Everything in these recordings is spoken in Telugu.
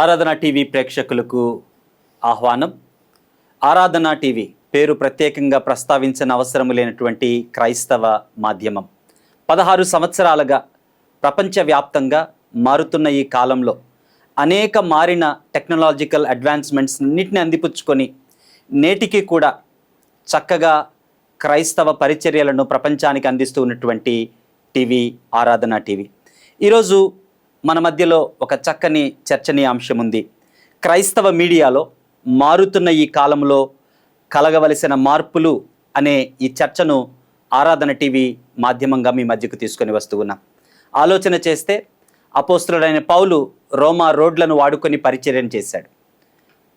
ఆరాధన టీవీ ప్రేక్షకులకు ఆహ్వానం. ఆరాధన టీవీ పేరు ప్రత్యేకంగా ప్రస్తావించిన అవసరం లేనటువంటి క్రైస్తవ మాధ్యమం. 16 సంవత్సరాలుగా ప్రపంచవ్యాప్తంగా మారుతున్న ఈ కాలంలో అనేక మారిన టెక్నాలజికల్ అడ్వాన్స్మెంట్స్ అన్నిటిని అందిపుచ్చుకొని నేటికి కూడా చక్కగా క్రైస్తవ పరిచర్యలను ప్రపంచానికి అందిస్తూ ఉన్నటువంటి టీవీ ఆరాధన టీవీ. ఈరోజు మన మధ్యలో ఒక చక్కని చర్చనీయాంశం ఉంది. క్రైస్తవ మీడియాలో మారుతున్న ఈ కాలంలో కలగవలసిన మార్పులు అనే ఈ చర్చను ఆరాధన టీవీ మాధ్యమంగా మీ మధ్యకు తీసుకొని వస్తూ ఉన్నాం. ఆలోచన చేస్తే అపోస్తులుడైన పౌలు రోమా రోడ్లను వాడుకొని పరిచర్యను చేశాడు.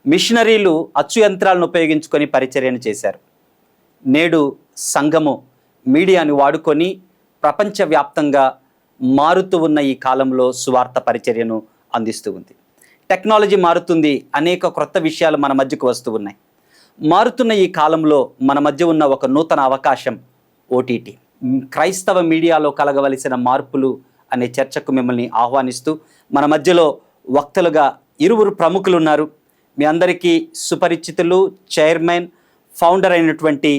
మిషనరీలు అచ్చు యంత్రాలను ఉపయోగించుకొని పరిచర్యను చేశారు. నేడు సంఘము మీడియాని వాడుకొని ప్రపంచవ్యాప్తంగా మారుతూ ఉన్న ఈ కాలంలో సువార్త పరిచర్యను అందిస్తూ ఉంది. టెక్నాలజీ మారుతుంది, అనేక క్రొత్త విషయాలు మన మధ్యకు వస్తూ ఉన్నాయి. మారుతున్న ఈ కాలంలో మన మధ్య ఉన్న ఒక నూతన అవకాశం ఓటీటీ. క్రైస్తవ మీడియాలో కలగవలసిన మార్పులు అనే చర్చకు మిమ్మల్ని ఆహ్వానిస్తూ మన మధ్యలో వక్తలుగా ఇరువురు ప్రముఖులు ఉన్నారు. మీ అందరికీ సుపరిచితులు, చైర్మన్, ఫౌండర్ అయినటువంటి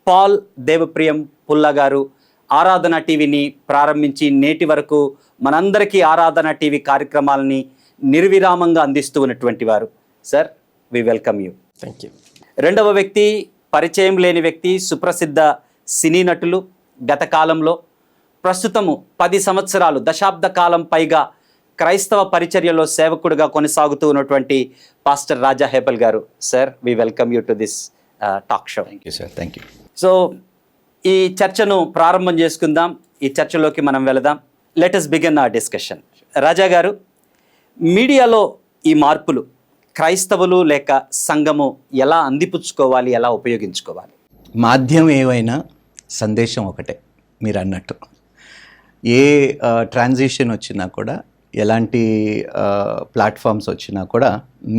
పాల్ దేవప్రియం పుల్లా గారు ఆరాధన టీవీని ప్రారంభించి నేటి వరకు మనందరికీ ఆరాధన టీవీ కార్యక్రమాలని నిర్విరామంగా అందిస్తూ ఉన్నటువంటి వారు. Sir, we welcome you. Thank you. రెండవ వ్యక్తి, పరిచయం లేని వ్యక్తి, సుప్రసిద్ధ సినీ నటులు. గత కాలంలో ప్రస్తుతము 10 సంవత్సరాలు, దశాబ్ద కాలం పైగా క్రైస్తవ పరిచర్యలో సేవకుడిగా కొనసాగుతూ ఉన్నటువంటి పాస్టర్ రాజా హేబల్ గారు. Sir, we welcome you to this talk show. Thank you sir. Thank you. So ఈ చర్చను ప్రారంభం చేసుకుందాం. ఈ చర్చలోకి మనం వెళదాం. Let us begin our discussion. Raja గారు, మీడియాలో ఈ మార్పులు క్రైస్తవులు లేక సంఘము ఎలా అందిపుచ్చుకోవాలి, ఎలా ఉపయోగించుకోవాలి? మాధ్యమం ఏవైనా సందేశం ఒకటే. మీరు అన్నట్టు ఏ ట్రాన్సిషన్ వచ్చినా కూడా, ఎలాంటి ప్లాట్ఫామ్స్ వచ్చినా కూడా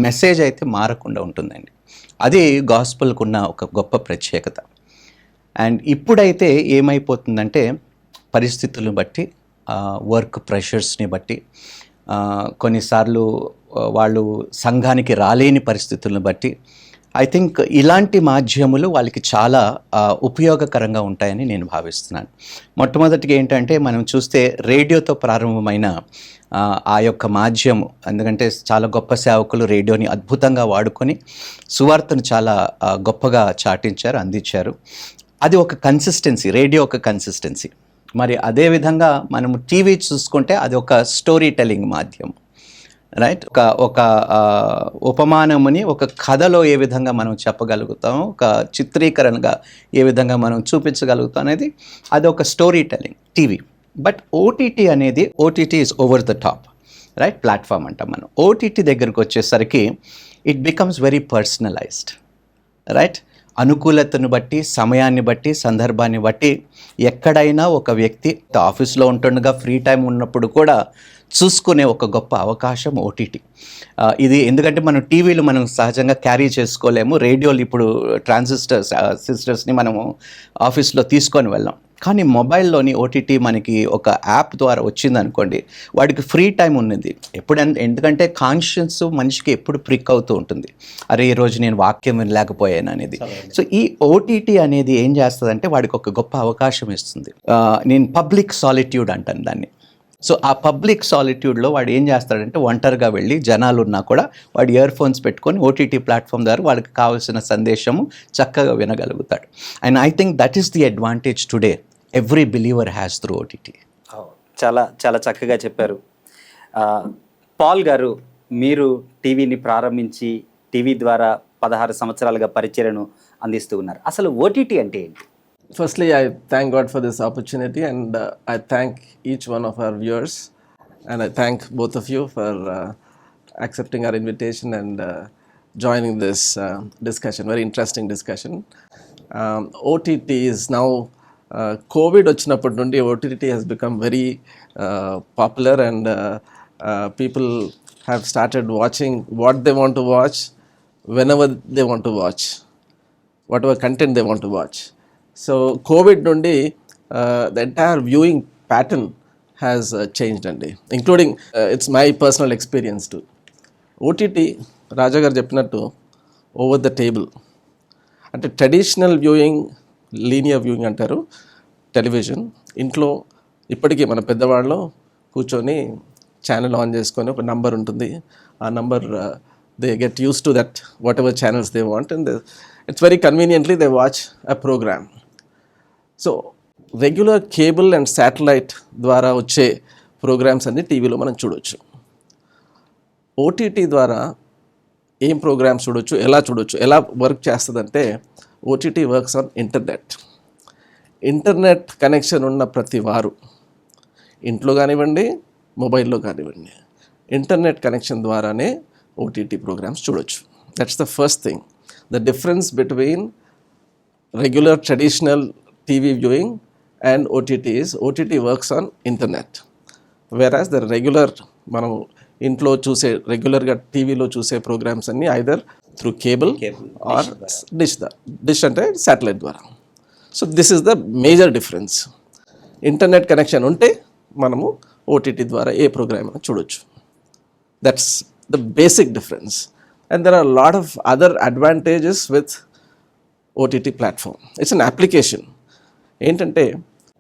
మెసేజ్ అయితే మారకుండా ఉంటుందండి. అది గాస్పుల్కు ఉన్న ఒక గొప్ప ప్రత్యేకత. అండ్ ఇప్పుడైతే ఏమైపోతుందంటే, పరిస్థితులను బట్టి, వర్క్ ప్రెషర్స్ని బట్టి, కొన్నిసార్లు వాళ్ళు సంఘానికి రాలేని పరిస్థితులను బట్టి ఐ థింక్ ఇలాంటి మాధ్యములు వాళ్ళకి చాలా ఉపయోగకరంగా ఉంటాయని నేను భావిస్తున్నాను. మొట్టమొదటిగా ఏంటంటే, మనం చూస్తే రేడియోతో ప్రారంభమైన ఆ యొక్క మాధ్యము, ఎందుకంటే చాలా గొప్ప సేవకులు రేడియోని అద్భుతంగా వాడుకొని సువార్తను చాలా గొప్పగా చాటించారు, అందించారు. అది ఒక కన్సిస్టెన్సీ, రేడియో ఒక కన్సిస్టెన్సీ. మరి అదేవిధంగా మనము టీవీ చూసుకుంటే అది ఒక స్టోరీ టెల్లింగ్ మాధ్యమం, రైట్? ఒక ఉపమానముని ఒక కథలో ఏ విధంగా మనం చెప్పగలుగుతామో, ఒక చిత్రీకరణగా ఏ విధంగా మనం చూపించగలుగుతాం అనేది అది ఒక story telling TV. But OTT అనేది, OTT is over the top, right? Platform అంటాం మనం. ఓటీటీ దగ్గరికి వచ్చేసరికి it becomes very personalised, right? అనుకూలతను బట్టి, సమయాన్ని బట్టి, సందర్భాన్ని బట్టి ఎక్కడైనా ఒక వ్యక్తి ఆఫీస్లో ఉంటుండగా ఫ్రీ టైం ఉన్నప్పుడు కూడా చూసుకునే ఒక గొప్ప అవకాశం ఓటీటీ. ఇది ఎందుకంటే మనం టీవీలు మనం సహజంగా క్యారీ చేసుకోలేము. రేడియోలు ఇప్పుడు సిస్టర్స్ని మనము ఆఫీస్లో తీసుకొని వెళ్ళాం. కానీ మొబైల్లోని ఓటీటీ మనకి ఒక యాప్ ద్వారా వచ్చిందనుకోండి, వాడికి ఫ్రీ టైం ఉన్నది ఎందుకంటే కాన్షియన్స్ మనిషికి ఎప్పుడు ప్రిక్ అవుతూ ఉంటుంది, అరే ఈరోజు నేను వాక్యం వినలేకపోయాను అనేది. సో ఈ ఓటీటీ అనేది ఏం చేస్తుందంటే వాడికి ఒక గొప్ప అవకాశం ఇస్తుంది. నేను పబ్లిక్ సాలిట్యూడ్ అంటాను దాన్ని. సో ఆ పబ్లిక్ సాలిట్యూడ్లో వాడు ఏం చేస్తాడంటే, ఒంటరిగా వెళ్ళి జనాలు ఉన్నా కూడా వాడు ఇయర్ ఫోన్స్ పెట్టుకొని ఓటీటీ ప్లాట్ఫామ్ ద్వారా వాళ్ళకి కావాల్సిన సందేశము చక్కగా వినగలుగుతాడు. And I think that is the advantage today every believer has through OTT. చాలా చాలా చక్కగా చెప్పారు. పాల్ గారు, మీరు టీవీని ప్రారంభించి టీవీ ద్వారా 16 సంవత్సరాలుగా పరిచర్యను అందిస్తూ ఉన్నారు. అసలు ఓటీటీ అంటే ఏంటి? Firstly, I thank God for this opportunity, and I thank each one of our viewers, and I thank both of you for accepting our invitation and joining this discussion, very interesting discussion. OTT is now, COVID వచ్చినప్పటి నుండి OTT has become very popular, and people have started watching what they want to watch, whenever they want to watch, whatever content they want to watch. So COVID నుండి the entire viewing pattern has changed, including it's my personal experience too. OTT Raja గారు చెప్పినట్టు ఓవర్ ద టేబుల్. అంటే ట్రెడిషనల్ వ్యూయింగ్, లీనియర్ వ్యూయింగ్ అంటారు టెలివిజన్. ఇంట్లో ఇప్పటికీ మన పెద్దవాళ్ళు కూర్చొని ఛానల్ ఆన్ చేసుకొని ఒక నంబర్ ఉంటుంది, ఆ number they get use to that whatever channels they want and it's very conveniently they watch a programme. So regular cable and satellite ద్వారా వచ్చే ప్రోగ్రామ్స్ అన్ని టీవీలో మనం చూడొచ్చు. ఓటీటీ ద్వారా ఏం ప్రోగ్రామ్స్ చూడొచ్చు, ఎలా చూడొచ్చు, ఎలా వర్క్ చేస్తుందంటే OTT works on internet. Internet connection ఉన్న ప్రతి వారు ఇంట్లో కానివ్వండి, మొబైల్లో కానివ్వండి, ఇంటర్నెట్ కనెక్షన్ ద్వారానే ఓటీటీ ప్రోగ్రామ్స్ చూడొచ్చు. That's the first thing. The difference between regular traditional TV viewing and OTT is OTT works on internet. Whereas the regular మనం ఇంట్లో చూసే రెగ్యులర్గా టీవీలో చూసే ప్రోగ్రామ్స్ అన్నీ either through cable or dish అంటే శాటిలైట్ ద్వారా. So this is the major difference. Internet connection ఉంటే మనము ఓటీటీ ద్వారా ఏ ప్రోగ్రామ్ చూడొచ్చు. That's the basic difference. And there are lot of other advantages with OTT platform. It's an application. ఏంటంటే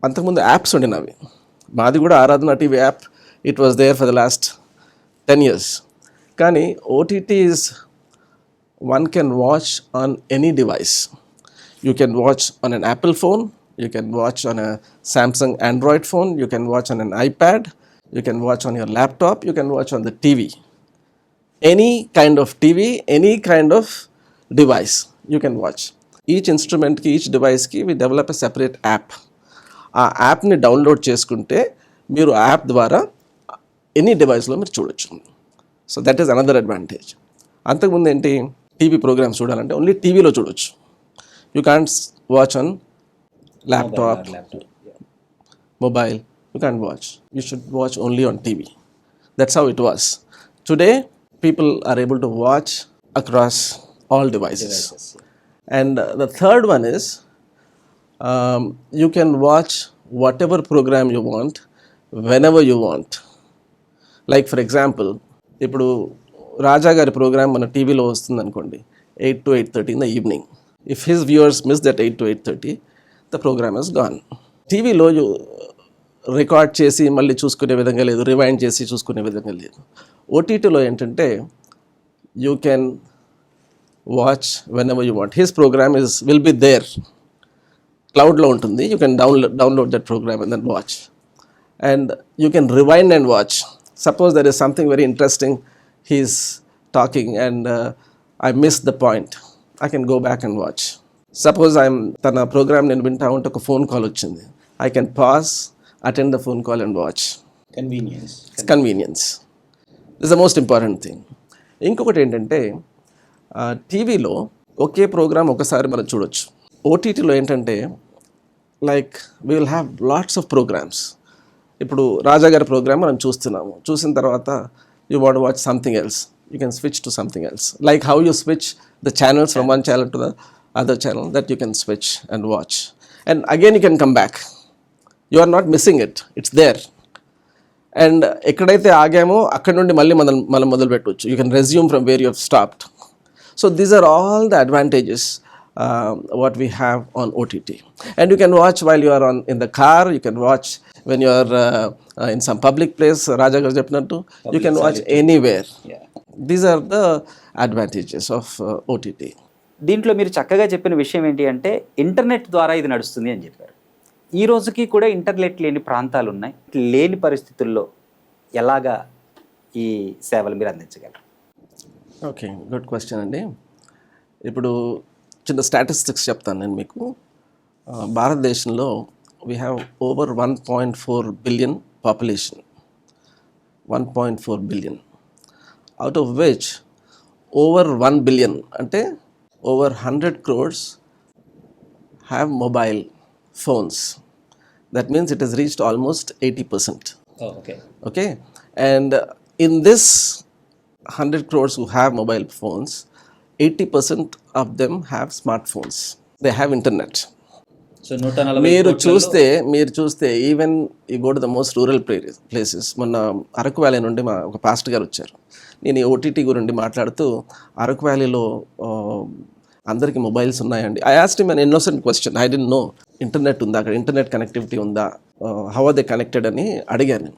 అంతకుముందు యాప్స్ ఉండినవి. మాది కూడా Aradhana TV app, it was there for the last 10 years. కానీ OTT is one can watch on any device. You can watch on an Apple phone, you can watch on a Samsung Android phone, you can watch on an iPad, you can watch on your laptop, you can watch on the TV. Any kind of TV, any kind of device you can watch. Each instrument ki, each device ki we develop a separate app. ఆ యాప్ని డౌన్లోడ్ చేసుకుంటే మీరు యాప్ ద్వారా ఎనీ డివైస్లో మీరు చూడొచ్చు. So that is another advantage. అంతకుముందు ఏంటి, టీవీ ప్రోగ్రామ్స్ చూడాలంటే ఓన్లీ టీవీలో చూడొచ్చు. You can't watch on laptop, mobile, you can't watch. You should watch only on TV. That's how it was. Today people are able to watch across all devices. And the third one is you can watch whatever program you want whenever you want. Like for example, ఇప్పుడు రాజా గారి ప్రోగ్రామ్ మన టీవీలో వస్తుంది అనుకోండి 8 to 8:30 in the evening. If his viewers miss that 8 to 8:30, the program is gone. టీవీలో రికార్డ్ చేసి మళ్ళీ చూసుకునే విధంగా లేదు, రివైండ్ చేసి చూసుకునే విధంగా లేదు. ఓటీటీలో ఏంటంటే you can watch whenever you want. His programme will be there, క్లౌడ్లో ఉంటుంది. You can download that programme and then watch. And you can rewind and watch. Suppose there is something very interesting, he's talking and I miss the point, I can go back and watch. Suppose తన ప్రోగ్రామ్ నేను వింటా ఉంటే ఒక ఫోన్ కాల్ వచ్చింది, I can pass, attend the phone call and watch. Convenience is the most important thing. ఇంకొకటి ఏంటంటే టీవీలో ఒకే ప్రోగ్రామ్ ఒకసారి మనం చూడొచ్చు. ఓటీటీలో ఏంటంటే like we will have lots of programmes. ఇప్పుడు రాజా గారి ప్రోగ్రామ్ మనం చూస్తున్నాము, చూసిన తర్వాత you want watch something else, you can switch to something else. Like how you switch the channels from one channel to the other channel, that you can switch and watch. And again you can come back. You are not missing it, it's there. And ఎక్కడైతే ఆగామో అక్కడ నుండి మళ్ళీ మనం మొదలు పెట్టవచ్చు. You can resume from where you have stopped. So these are all the advantages what we have on OTT. And you can watch while you are in the car, you can watch when you are in some public place, Raja garu cheppinattu, you can watch anywhere. Yeah. These are the advantages of OTT. దీంట్లో మీరు చక్కగా చెప్పిన విషయం ఏంటి అంటే ఇంటర్నెట్ ద్వారా ఇది నడుస్తుంది అని చెప్పారు. ఈ రోజుకి కూడా ఇంటర్నెట్ లేని ప్రాంతాలు ఉన్నాయి. లేని పరిస్థితుల్లో ఎలాగా ఈ సేవలు మీరు అందించగలరు? ఓకే, గుడ్ క్వశ్చన్ అండి. ఇప్పుడు చిన్న స్టాటిస్టిక్స్ చెప్తాను నేను మీకు. భారతదేశంలో we have over 1.4 billion population. 1.4 billion. Out of which over 1 billion అంటే over 100 crores have mobile phones. That means it has reached almost 80%. Oh, okay. Okay. And in this 100 crores who have mobile phones, 80% of them have smartphones. They have internet. So 140 మీరు చూస్తే ఈవెన్ ఈ go to the most rural places. మొన్న అరకు వ్యాలీ నుండి మా ఒక పాస్టర్ గారు వచ్చారు. నేను ఈ ఓటీటీ గురించి మాట్లాడుతూ అరకు వ్యాలీలో అందరికీ మొబైల్స్ ఉన్నాయండి. I asked him an innocent question. I don't know internet ఉందా అక్కడ, ఇంటర్నెట్ కనెక్టివిటీ ఉందా, హౌ ఆర్ దే కనెక్టెడ్ అని అడిగాను.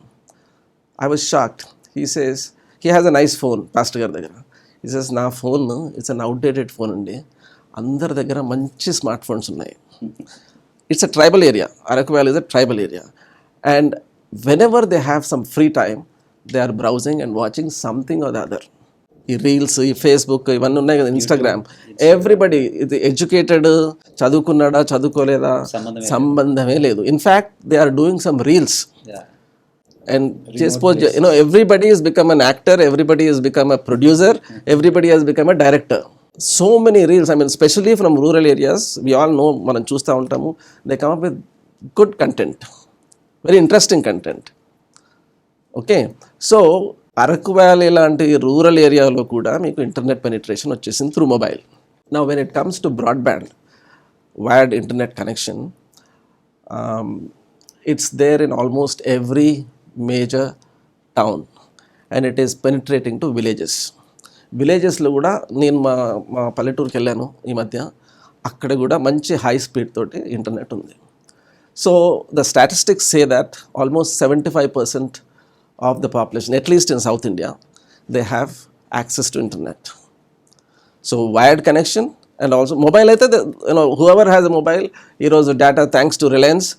I was shocked. He says he has a nice phone pastor గారి దగ్గర. హీ సేస్ నా phone it's an outdated phone అండి, అందరి దగ్గర మంచి స్మార్ట్ ఫోన్స్ ఉన్నాయి. It's a tribal area. Araku Valley is a tribal area. And whenever they have some free time, they are browsing and watching something or the other. ఈ రీల్స్, ఈ ఫేస్బుక్, ఇవన్నీ ఉన్నాయి కదా, ఇన్స్టాగ్రామ్. ఎవ్రీబడి ఇది ఎడ్యుకేటెడ్, చదువుకున్నాడా చదువుకోలేదా సంబంధమే లేదు. In fact they are doing some reels. And suppose, everybody has become an actor, everybody has become a producer, everybody has become a director. So many reels, I mean, especially from rural areas, we all know, మనం చూస్తూ ఉంటాము, they come up with good content, very interesting content. Okay, so Araku valley లాంటి రూరల్ ఏరియాలో కూడా మీకు ఇంటర్నెట్ పెనిట్రేషన్ వచ్చేసింది through mobile. Now when it comes to broadband wired internet connection, it's there in almost every major town and it is penetrating to విలేజెస్లో కూడా. నేను మా పల్లెటూరుకి వెళ్ళాను ఈ మధ్య, అక్కడ కూడా మంచి హై స్పీడ్ తోటి ఇంటర్నెట్ ఉంది. So the statistics say that almost 75% of the population, at least in south India, they have access to internet. So wired connection and also mobile అయితే హూఎవర్ హ్యాస్ అ మొబైల్, ఈరోజు data thanks to Reliance,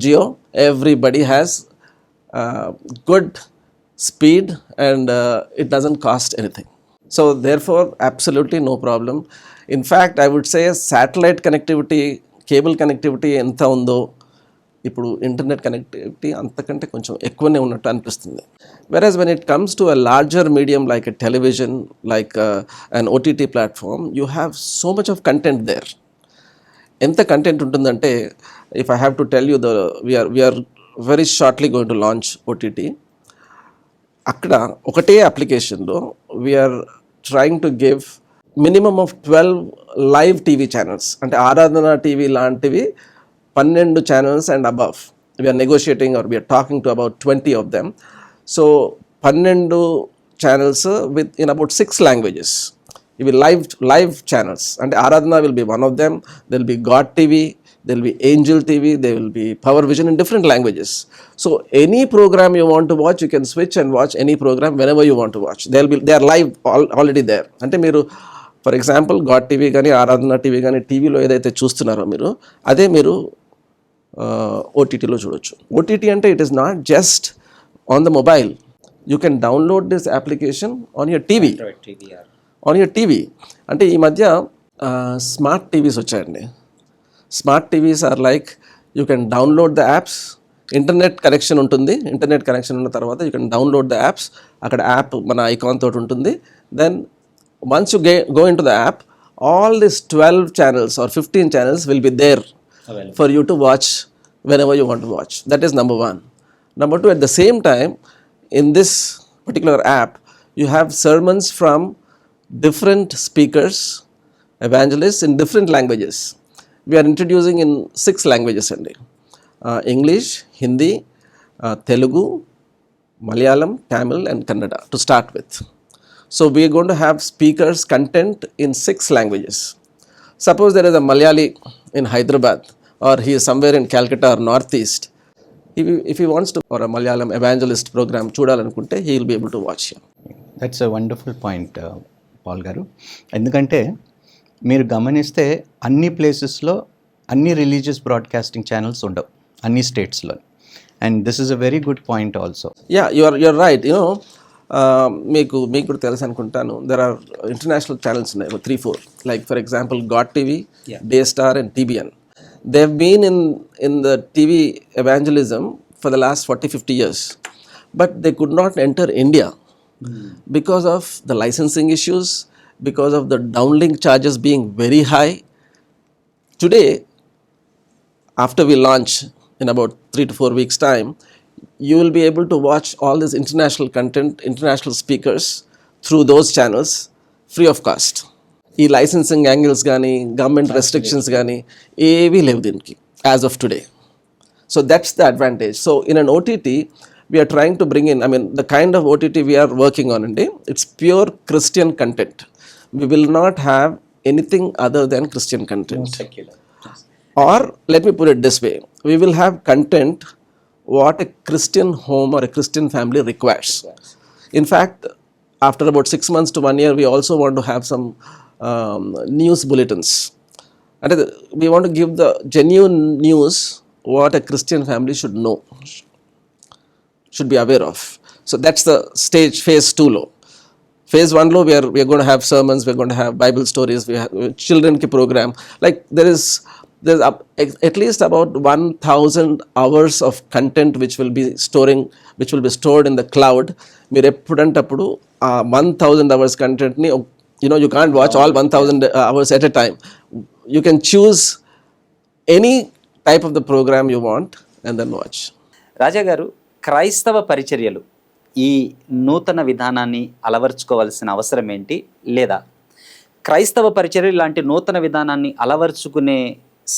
Jio, everybody has good speed and it doesn't cost anything. So therefore absolutely no problem. In fact, I would say satellite connectivity, cable connectivity ఎంత ఉందో ఇప్పుడు ఇంటర్నెట్ కనెక్టివిటీ అంతకంటే కొంచెం ఎక్కువనే ఉన్నట్టు అనిపిస్తుంది. Whereas when it comes to a larger medium like a television, like an OTT platform, you have so much of content there. ఎంత కంటెంట్ ఉంటుందంటే, if I have to tell you, we are very shortly going to launch OTT. అక్కడ ఒకటే అప్లికేషన్లో we are trying to give minimum of 12 live TV channels. అంటే ఆరాధన టీవీ లాంటివి 12 channels and above. We are negotiating or we are talking to about 20 of them. So 12 channels with in about 6 languages. ఇవి లైవ్ ఛానల్స్. అంటే Aradhana will be one of them, they'll be God TV, there will be Angel TV, there will be Power Vision in different languages. So any program you want to watch, you can switch and watch any program whenever you want to watch. They are live already there. Ante meeru for example God TV gaani Aradhana TV gaani TV lo edaithe chustunaro ade meeru OTT lo chudochu. OTT ante it is not just on the mobile. You can download this application on your TV. On your TV. Ante ee madhya smart TVs vachayandi. Smart TVs are like, you can download the apps, internet connection ఉంటుంది. ఇంటర్నెట్ కనెక్షన్ ఉన్న తర్వాత you can download the apps. అక్కడ యాప్ మన ఐకాన్ తోటి ఉంటుంది. Then once you go in to the app, all this 12 channels or 15 channels will be there for you to watch whenever you want to watch. That is number 1. Number 2, at the same time, in this particular app, you have sermons from different speakers, evangelists in different languages. We are introducing in 6 languages అండి. English, Hindi, Telugu, Malayalam, Tamil and Kannada to start with. So we are going to have speakers content in 6 languages. Suppose there is a Malayali in Hyderabad, or he is somewhere in Calcutta or Northeast. If he wants to, or a Malayalam evangelist program చూడాలనుకుంటే, he will be able to watch here. That's a wonderful point, Paul garu. ఎందుకంటే మీరు గమనిస్తే అన్ని ప్లేసెస్లో అన్ని రిలీజియస్ బ్రాడ్కాస్టింగ్ ఛానల్స్ ఉండవు అన్ని స్టేట్స్లో. And this is a very good point also. Yeah, you are right. మీకు కూడా తెలుసు అనుకుంటాను, దెర్ ఆర్ ఇంటర్నేషనల్ ఛానల్స్ ఉన్నాయి 3-4. Like for example God TV, Day Star and TBN. They have been in the TV evangelism for the last 40-50 years. But they could not enter India because of the licensing issues, because of the downlink charges being very high. Today, after we launch in about 3 to 4 weeks time, you will be able to watch all this international content, international speakers through those channels free of cost. ఈ లైసెన్సింగ్ యాంగిల్స్ కానీ, గవర్నమెంట్ రెస్ట్రిక్షన్స్ కానీ ఏవీ లేవు దీనికి. as of today. So that's the advantage. So in an OTT, we are trying to bring in, I mean, the kind of OTT we are working on today, it's pure Christian content. We will not have anything other than Christian content. Secular. Or let me put it this way, we will have content what a Christian home or a Christian family requires. In fact, after about 6 months to 1 year, we also want to have some news bulletins. And we want to give the genuine news what a Christian family should know, should be aware of. So that's the stage, phase 2 low. Phase 1 low, we are going to have sermons, we are going to have Bible stories, we have children ki program. Like there's at least about 1,000 hours of content which will be stored in the cloud. మీరు ఎప్పుడంటప్పుడు 1,000 hours content ni, you can't watch all 1,000 hours at a time. You can choose any type of the program you want and then watch. రాజా గారు, క్రైస్తవ పరిచర్యలు ఈ నూతన విధానాన్ని అలవర్చుకోవాల్సిన అవసరం ఏంటి, లేదా క్రైస్తవ పరిచర్యలు ఇలాంటి నూతన విధానాన్ని అలవర్చుకునే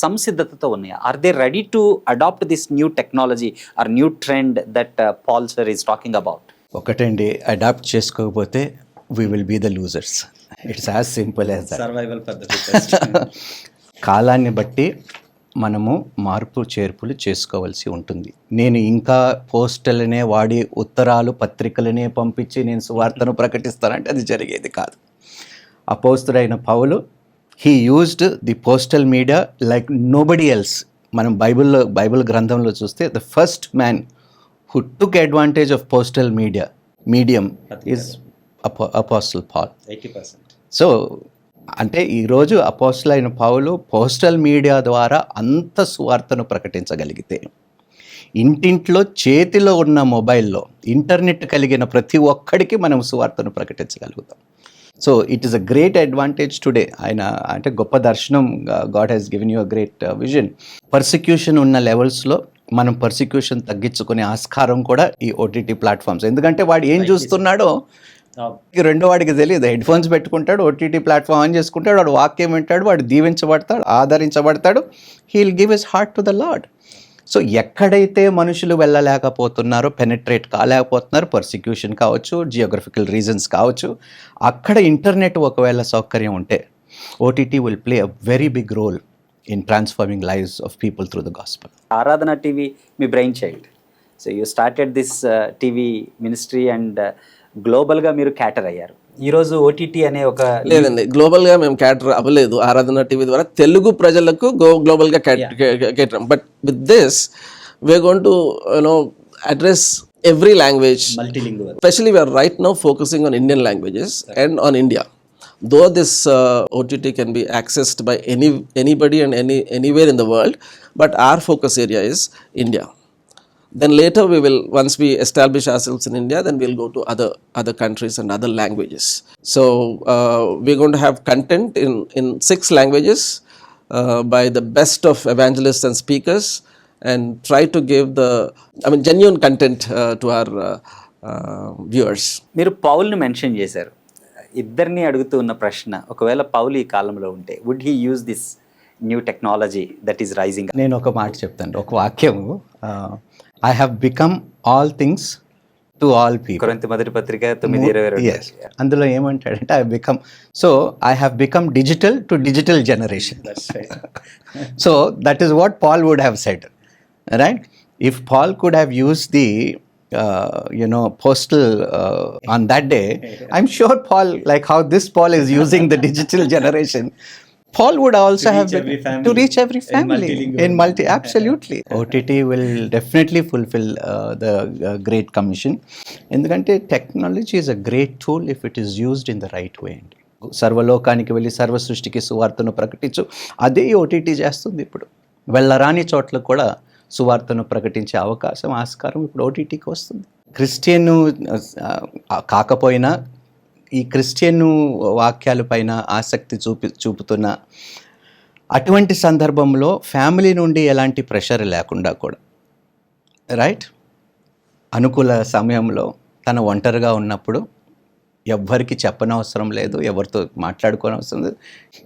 సంసిద్ధతతో ఉన్నాయా? Are they ready to adapt this new technology or new trend that Paul sir is talking about? ఒకటండి, అడాప్ట్ చేసుకోకపోతే we will be the losers. It's as simple as that. Survival పద్ధతి. కాలాన్ని బట్టి మనము మార్పు చేర్పులు చేసుకోవాల్సి ఉంటుంది. నేను ఇంకా పోస్టల్నే వాడి ఉత్తరాలు పత్రికలనే పంపించి నేను సువార్తను ప్రకటిస్తానంటే అది జరిగేది కాదు. అపోస్తుడైన Paul, he used the postal media like nobody else. మనం బైబిల్ గ్రంథంలో చూస్తే the first man who took advantage of postal medium is apostle Paul. 80%. So అంటే ఈరోజు అపోస్టల్ అయిన పౌలు పోస్టల్ మీడియా ద్వారా అంత సువార్తను ప్రకటించగలిగితే, ఇంటింట్లో చేతిలో ఉన్న మొబైల్లో ఇంటర్నెట్ కలిగిన ప్రతి ఒక్కడికి మనం సువార్తను ప్రకటించగలుగుతాం. So it is a great advantage today. ఆయన అంటే గొప్ప దర్శనం, God has given you a great vision. Persecution ఉన్న లెవెల్స్లో మనం పర్సిక్యూషన్ తగ్గించుకునే ఆస్కారం కూడా ఈ ఓటీటీ ప్లాట్ఫామ్స్. ఎందుకంటే వాడు ఏం చూస్తున్నాడో రెండో వాడికి తెలియదు. హెడ్ ఫోన్స్ పెట్టుకుంటాడు, ఓటీటీ ప్లాట్ఫామ్ ఆన్ చేసుకుంటాడు, వాడు వాక్యం వింటాడు, వాడు దీవించబడతాడు, ఆదరించబడతాడు. He will give his heart to the Lord. So ఎక్కడైతే మనుషులు వెళ్ళలేకపోతున్నారో, పెనట్రేట్ కాలేకపోతున్నారు, పర్సిక్యూషన్ కావచ్చు, జియోగ్రఫికల్ రీజన్స్ కావచ్చు, అక్కడ ఇంటర్నెట్ ఒకవేళ సౌకర్యం ఉంటే OTT will play a very big role in transforming lives of people through the gospel. Aradhana TV మీ brainchild. So you started this TV ministry and గ్లోబల్గా మీరు క్యాటర్ అయ్యారు. ఈరోజు ఓటీటీ అనే ఒక లేదండి, గ్లోబల్గా మేము క్యాటర్ అవ్వలేదు. ఆరాధన టీవీ ద్వారా తెలుగు ప్రజలకు గ్లోబల్గా cater. But with this we're going to address every language. Multilingual. Especially we are right now focusing on Indian languages and on India. Though this OTT can be accessed by anybody and anywhere in the world, but our focus area is India. Then later we will, once we establish ourselves in India, then we'll go to other countries and other languages. So we're going to have content in 6 languages by the best of evangelists and speakers, and try to give genuine content to our viewers. మీరు పౌల్ని మెన్షన్ చేశారు. ఇద్దరిని అడుగుతూ ఉన్న ప్రశ్న, ఒకవేళ పౌలు ఈ కాలంలో ఉంటే would he use this new technology that is rising? నేను ఒక మాట చెప్తాను, ఒక వాక్యము, I have become all things to all people. కొరింథీ మొదటి పత్రిక 9:22. Yes. అందులో ఏమంటాడంటే I have become digital to digital generation. So that is what Paul would have said, right? If Paul could have used the postal on that day, I'm sure Paul, like how this Paul is using the digital generation, Paul would also to reach every family in absolutely. OTT will definitely fulfill the Great Commission. ఎందుకంటే technology is a great tool if it is used in the right way. సర్వలోకానికి వెళ్ళి సర్వ సృష్టికి సువార్తను ప్రకటించు, అదే ఓటీటీ చేస్తుంది. ఇప్పుడు వెళ్ళరాని చోట్ల కూడా సువార్తను ప్రకటించే అవకాశం, ఆస్కారం ఇప్పుడు ఓటీటీకి వస్తుంది. క్రిస్టియన్ కాకపోయినా ఈ క్రిస్టియన్ వాక్యాలపైన ఆసక్తి చూపుతున్న అటువంటి సందర్భంలో ఫ్యామిలీ నుండి ఎలాంటి ప్రెషర్ లేకుండా కూడా, రైట్, అనుకూల సమయంలో తన ఒంటరిగా ఉన్నప్పుడు ఎవ్వరికి చెప్పనవసరం లేదు, ఎవరితో మాట్లాడుకోనవసరం లేదు.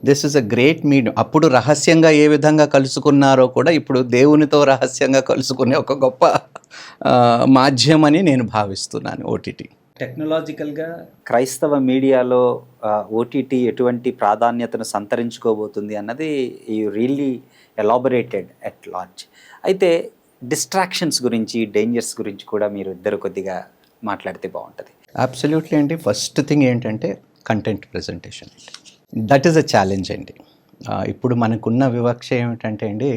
This is a great medium. అప్పుడు రహస్యంగా ఏ విధంగా కలుసుకున్నారో కూడా ఇప్పుడు దేవునితో రహస్యంగా కలుసుకునే ఒక గొప్ప మాధ్యమని నేను భావిస్తున్నాను ఓటీటీ. టెక్నాలజికల్గా క్రైస్తవ మీడియాలో ఓటీటీ ఎటువంటి ప్రాధాన్యతను సంతరించుకోబోతుంది అన్నది you really elaborated at large. అయితే డిస్ట్రాక్షన్స్ గురించి, డేంజర్స్ గురించి కూడా మీరు ఇద్దరు కొద్దిగా మాట్లాడితే బాగుంటుంది. అబ్సల్యూట్లీ అండి. ఫస్ట్ థింగ్ ఏంటంటే కంటెంట్ ప్రజెంటేషన్ అండి. దట్ ఈస్ అ ఛాలెంజ్ అండి. ఇప్పుడు మనకున్న వివక్ష ఏమిటంటే అండి,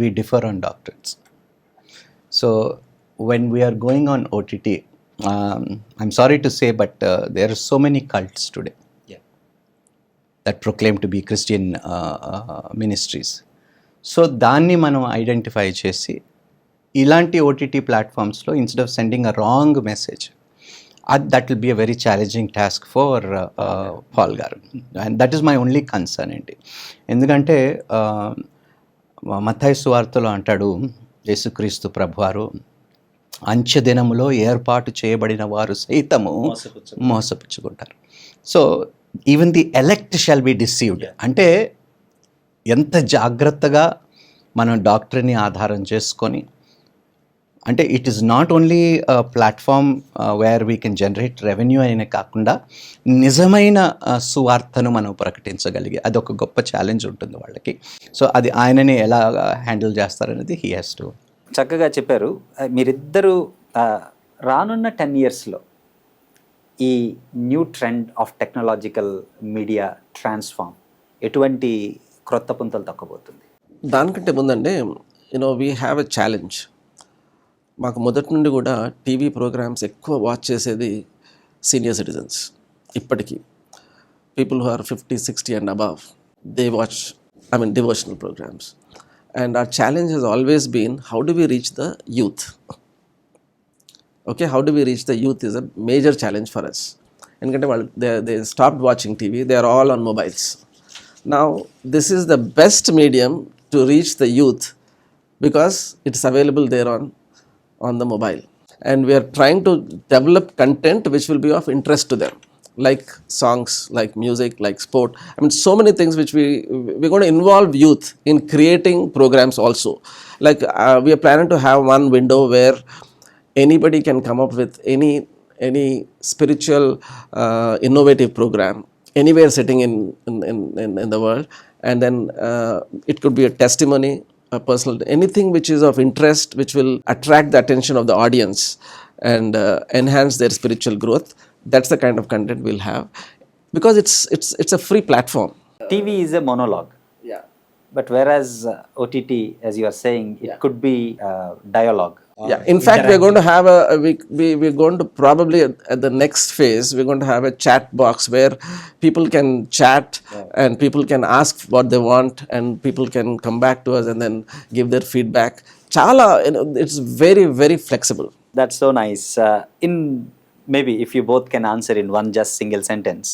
we differ on doctorates. So when we are going on OTT, I'm sorry to say but there are so many cults today that proclaim to be Christian ministries. So దాన్ని మనం ఐడెంటిఫై చేసి ఇలాంటి ఓటీటీ ప్లాట్ఫామ్స్లో instead of sending a wrong message, that will be a very challenging task for Paul గారు, and that is my only concern అండి. ఎందుకంటే మత్తయి సువార్తలో అంటాడు యేసుక్రీస్తు ప్రభువారు, అంచె దినములో ఏర్పాటు చేయబడిన వారు సైతము మోసపుచ్చుకుంటారు. So even the elect shall be deceived. అంటే ఎంత జాగ్రత్తగా మనం డాక్టర్ని ఆధారం చేసుకొని, అంటే it is not only platform where we can generate revenue అయినా కాకుండా నిజమైన సువార్తను మనం ప్రకటించగలిగే అదొక గొప్ప ఛాలెంజ్ ఉంటుంది వాళ్ళకి. సో అది ఆయనని ఎలా హ్యాండిల్ చేస్తారనేది హీ హ్యాస్ టు. చక్కగా చెప్పారు. మీరిద్దరూ రానున్న 10 yearsలో ఈ new trend of technological media transform ఎటువంటి క్రొత్త పుంతలు తొక్కబోతుంది? దానికంటే ముందండి, వీ హ్యావ్ ఎ ఛాలెంజ్. మాకు మొదటి నుండి కూడా టీవీ ప్రోగ్రామ్స్ ఎక్కువ వాచ్ చేసేది సీనియర్ సిటిజన్స్. ఇప్పటికీ people who are 50, 60 and above, they watch devotional programmes. And our challenge has always been, how do we reach the youth? Okay, how do we reach the youth is a major challenge for us. ఎందుకంటే వాళ్ళు they stopped watching TV, they are all on mobiles. Now this is the best medium to reach the youth because it's available there on the mobile, and we are trying to develop content which will be of interest to them, like songs, like music, like sport. So many things which we're going to involve youth in creating programs also. Like we are planning to have one window where anybody can come up with any spiritual innovative program anywhere sitting in the world, and then it could be a testimony, a personal, anything which is of interest, which will attract the attention of the audience and enhance their spiritual growth. That's the kind of content we'll have, because it's a free platform. TV is a monologue. Yeah. But whereas OTT, as you are saying, it could be dialogue. Yeah. In fact, we're going to have we're going to probably at the next phase, we're going to have a chat box where people can chat and people can ask what they want, and people can come back to us and then give their feedback. Chala, it's very, very flexible. That's so nice. In maybe if you both can answer in one just single sentence,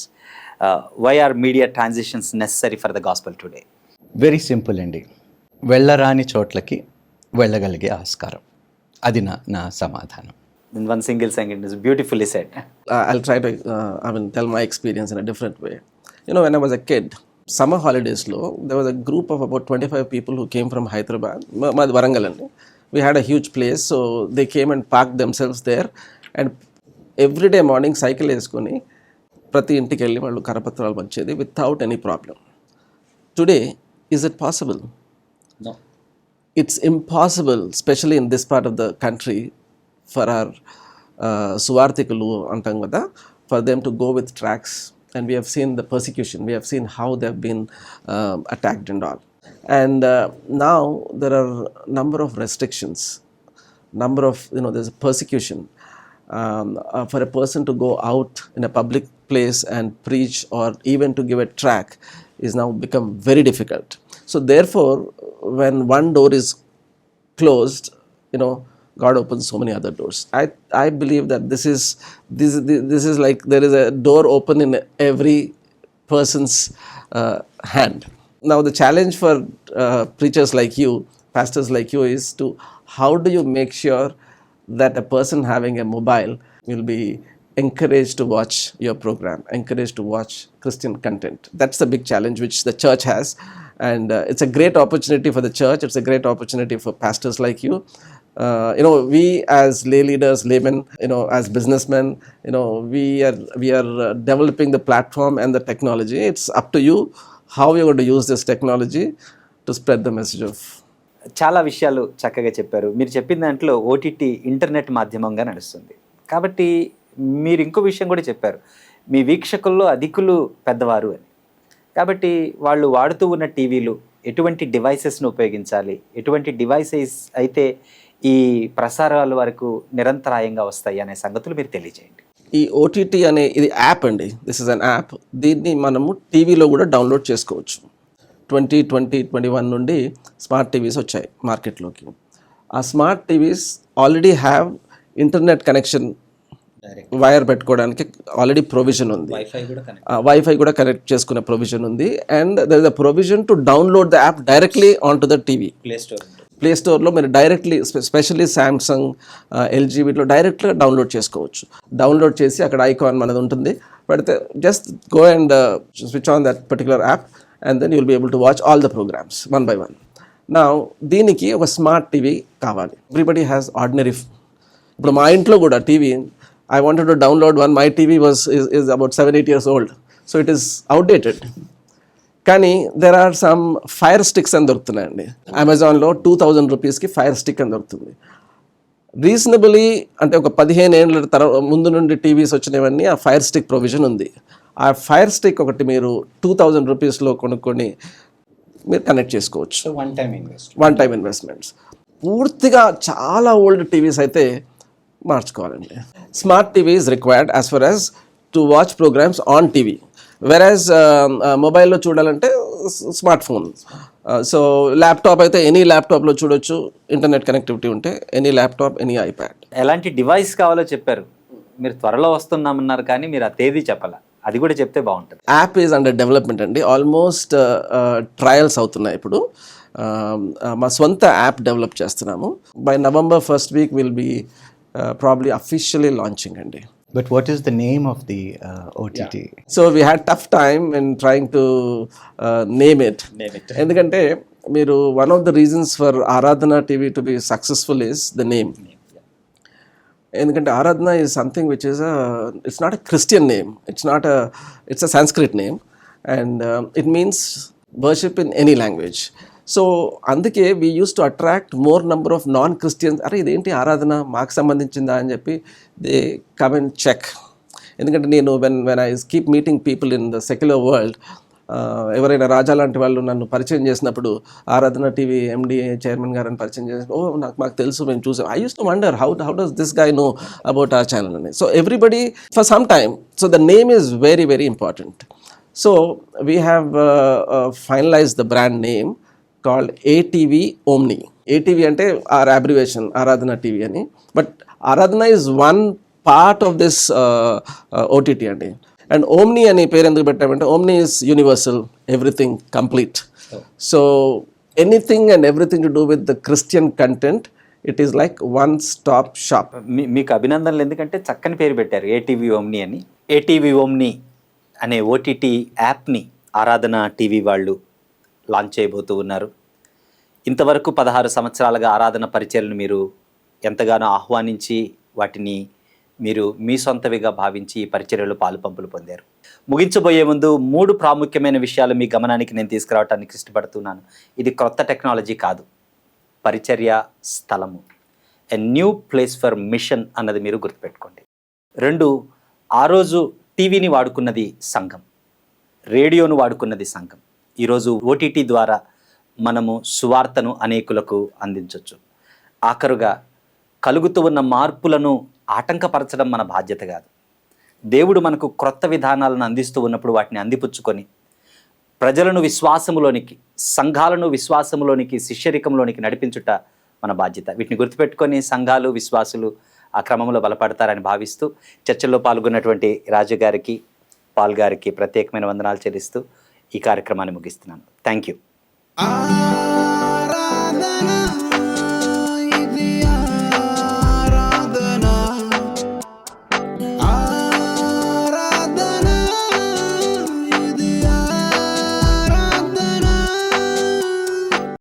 why are media transitions necessary for the gospel today? Very simple అండి. వెళ్ళరాని చోట్లకి వెళ్ళగలిగే ఆస్కారం, అది నా సమాధానం. In one single sentence, beautifully said. I'll try to tell my experience in a different way. When I was a kid, summer holidays lo, there was a group of about 25 people who came from Hyderabad, Warangal andi. We had a huge place, so they came and parked themselves there, and every day morning cycle వేసుకొని ప్రతి ఇంటికి వెళ్ళి వాళ్ళు కరపత్రాలు పంచేది without any problem. Today, is it possible? No. It's impossible, especially in this part of the country, for our suvartikalu antam kada, for them to go with tracks. And we have seen the persecution, we have seen how they have been attacked and all. And now there are number of restrictions, there's a persecution. For a person to go out in a public place and preach, or even to give a track, is now become very difficult. So therefore, when one door is closed, God opens so many other doors. I believe that this is like there is a door open in every person's hand. Now the challenge for preachers like you, pastors like you, is to how do you make sure that a person having a mobile will be encouraged to watch your program, encouraged to watch Christian content. That's the big challenge which the church has, and it's a great opportunity for the church. It's a great opportunity for pastors like you. We as lay leaders, laymen, as businessmen, we are developing the platform and the technology. It's up to you how you're going to use this technology to spread the message of. చాలా విషయాలు చక్కగా చెప్పారు. మీరు చెప్పిన దాంట్లో ఓటీటీ ఇంటర్నెట్ మాధ్యమంగా నడుస్తుంది కాబట్టి మీరు ఇంకో విషయం కూడా చెప్పారు, మీ వీక్షకుల్లో అధికులు పెద్దవారు అని. కాబట్టి వాళ్ళు వాడుతూ ఉన్న టీవీలు ఎటువంటి డివైసెస్ను ఉపయోగించాలి, ఎటువంటి డివైసెస్ అయితే ఈ ప్రసారాల వరకు నిరంతరాయంగా వస్తాయి అనే సంగతులు మీరు తెలియజేయండి. ఈ ఓటీటీ అనే ఇది యాప్ అండి. This is an app. దీన్ని మనము టీవీలో కూడా డౌన్లోడ్ చేసుకోవచ్చు. 2021 నుండి స్మార్ట్ టీవీస్ వచ్చాయి మార్కెట్లోకి. ఆ smart TVs already have internet connection, wire పెట్టుకోవడానికి ఆల్రెడీ ప్రొవిజన్ ఉంది, వైఫై కూడా కనెక్ట్ చేసుకునే ప్రొవిజన్ ఉంది. And there is a provision to download the app directly on to the TV. Play స్టోర్లో మీరు డైరెక్ట్లీ, స్పెషల్లీ శాంసంగ్, ఎల్జీ వీటిలో డైరెక్ట్గా డౌన్లోడ్ చేసుకోవచ్చు. డౌన్లోడ్ చేసి అక్కడ ఐకాన్ మనది ఉంటుంది, పెడితే just go and switch on that particular app and then you'll be able to watch all the programs one by one. Now దీనికి ఒక స్మార్ట్ టీవీ కావాలి. Everybody has ordinary. ఇప్పుడు మా ఇంట్లో కూడా TV, I wanted to download one. My TV is about 7-8 years old, so it is outdated. కానీ there are some fire sticks అని దొరుకుతున్నాయండి అమెజాన్లో. 2000 రూపీస్కి ఫైర్ స్టిక్ అని దొరుకుతుంది. రీజనబుల్లీ అంటే ఒక 15 ఏళ్ళ ముందు నుండి టీవీస్ వచ్చినవన్నీ ఆ ఫైర్ స్టిక్ ప్రొవిజన్ ఉంది. ఆ ఫైర్ స్టిక్ ఒకటి మీరు 2000 రూపీస్లో కొనుక్కొని మీరు కనెక్ట్ చేసుకోవచ్చు. One time investments. పూర్తిగా చాలా ఓల్డ్ టీవీస్ అయితే మార్చుకోవాలండి. Smart TV is required as far as to watch programmes on TV. Whereas మొబైల్లో చూడాలంటే స్మార్ట్ ఫోన్. సో ల్యాప్టాప్ అయితే ఎనీ ల్యాప్టాప్లో చూడొచ్చు, ఇంటర్నెట్ కనెక్టివిటీ ఉంటే. Any laptop, any iPad. ఎలాంటి డివైస్ కావాలో చెప్పారు. మీరు త్వరలో వస్తున్నామన్నారు కానీ మీరు ఆ తేదీ చెప్పాల, అది కూడా చెప్తే బాగుంటుంది. యాప్ ఈజ్ అండర్ డెవలప్మెంట్ అండి. ఆల్మోస్ట్ ట్రయల్స్ అవుతున్నాయి ఇప్పుడు. మా సొంత యాప్ డెవలప్ చేస్తున్నాము. By November 1st week will be probably officially launching అండి. But what is the name of the OTT? So we had tough time in trying to name it. ఎందుకంటే మీరు one of the reasons for Aradhana TV to be successful is the name. ఎందుకంటే ఆరాధన is something which is it's not a Christian name. It's a Sanskrit name, and it means worship in any language. So అందుకే we use to attract more number of non-Christians. అరే ఇదేంటి ఆరాధన మాకు సంబంధించిందా అని చెప్పి దే కమ్ అండ్ చెక్. ఎందుకంటే నేను when I keep meeting people in the secular world, ఎవరైనా రాజా లాంటి వాళ్ళు నన్ను పరిచయం చేసినప్పుడు ఆరాధన టీవీ ఎండి చైర్మన్ గారని పరిచయం చేసి, మాకు తెలుసు, మేము చూసాం. I use to wonder how does this guy know about our channel అని. So everybody for some time, so the name is very very important. So we have finalised the brand name called ATV Omni. ATV అంటే our abbreviation Aradhana TV అని. But Aradhana is one part of this OTT అండి. And Omni అనే పేరు ఎందుకు పెట్టామంటే Omni is universal, everything, complete. So anything and everything to do with the Christian content, it is like one stop shop. మీకు అభినందనలు, ఎందుకంటే చక్కని పేరు పెట్టారు ATV Omni అని. ATV Omni అనే OTT యాప్ని ఆరాధన టీవీ వాళ్ళు లాంచ్ చేయబోతూ ఉన్నారు. ఇంతవరకు 16 సంవత్సరాలుగా ఆరాధన పరిచయలను మీరు ఎంతగానో ఆహ్వానించి వాటిని మీరు మీ సొంతవిగా భావించి ఈ పరిచర్యలో పాలుపంపులు పొందారు. ముగించబోయే ముందు 3 ప్రాముఖ్యమైన విషయాలు మీ గమనానికి నేను తీసుకురావడానికి ఇష్టపడుతున్నాను. ఇది క్రొత్త టెక్నాలజీ కాదు, పరిచర్య స్థలము, a new place for machine అన్నది మీరు గుర్తుపెట్టుకోండి. 2, ఆ రోజు టీవీని వాడుకున్నది సంఘం, రేడియోను వాడుకున్నది సంఘం. ఈరోజు ఓటీటీ ద్వారా మనము సువార్తను అనేకులకు అందించవచ్చు. ఆఖరుగా కలుగుతూ ఉన్న మార్పులను ఆటంకపరచడం మన బాధ్యత కాదు. దేవుడు మనకు క్రొత్త విధానాలను అందిస్తూ ఉన్నప్పుడు వాటిని అందిపుచ్చుకొని ప్రజలను విశ్వాసములోనికి, సంఘాలను విశ్వాసములోనికి, శిష్యరికంలోనికి నడిపించుట మన బాధ్యత. వీటిని గుర్తుపెట్టుకొని సంఘాలు, విశ్వాసులు ఆ క్రమంలో బలపడతారని భావిస్తూ చర్చల్లో పాల్గొన్నటువంటి రాజు గారికి, పాల్ గారికి ప్రత్యేకమైన వందనాలు చెల్లిస్తూ ఈ కార్యక్రమాన్ని ముగిస్తున్నాను. Thank you.